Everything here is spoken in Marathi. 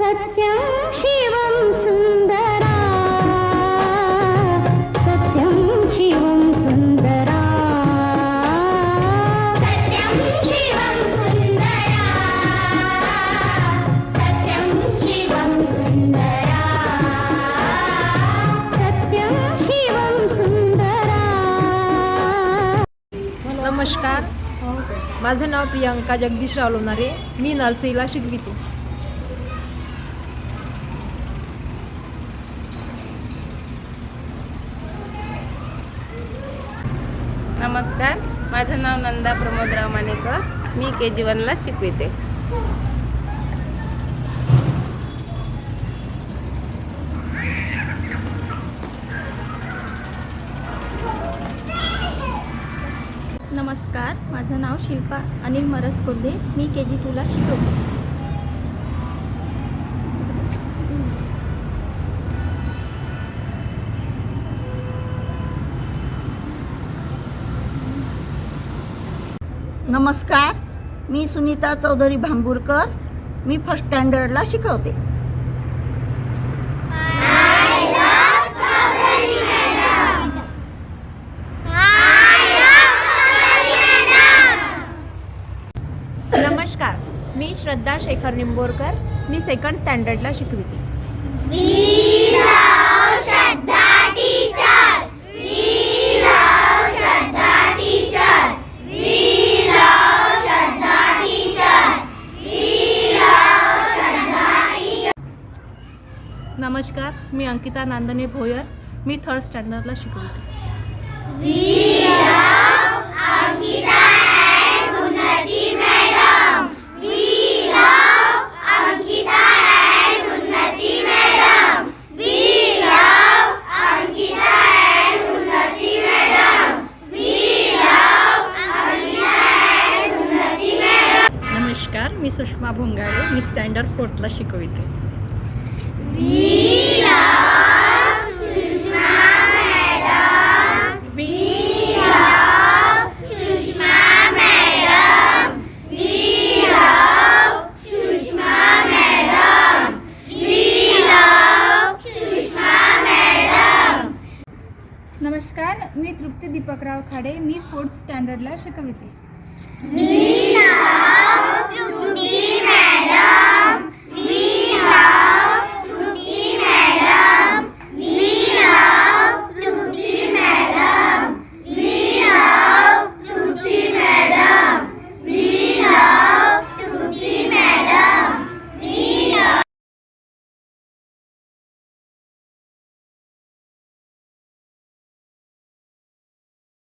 सत्यं शिवं सुन्दरा सत्यं शिवं सुन्दरा सत्यं शिवं सुन्दरा सत्यं शिवं सुन्दरा सत्यं शिवं सुन्दरा। नमस्कार, माझं नाव प्रियंका जगदीशराव लोणारे. मी नर्सरीला शिकविते. नमस्कार, माझं नाव नंदा प्रमोदराव मानेकर. मी KG 1ला शिकविते. नमस्कार, माझं नाव शिल्पा अनिल मरसकोल्हे. मी KG 2ला शिकवते. नमस्कार, मी सुनीता चौधरी भांबुरकर. मी फर्स्ट स्टँडर्डला शिकवते. नमस्कार, मी श्रद्धा शेखर निंबोरकर. मी सेकंड स्टँडर्डला शिकविते. नमस्कार, मी अंकिता नांदणे भोयर. मी थर्ड स्टँडर्डला शिकवते. नमस्कार, मी सुषमा भोंगाळे. मी स्टँडर्ड 4थला शिकवते. नमस्कार, मी तृप्ती दीपकराव खाडे. मी 4th स्टँडर्डला शिकवते.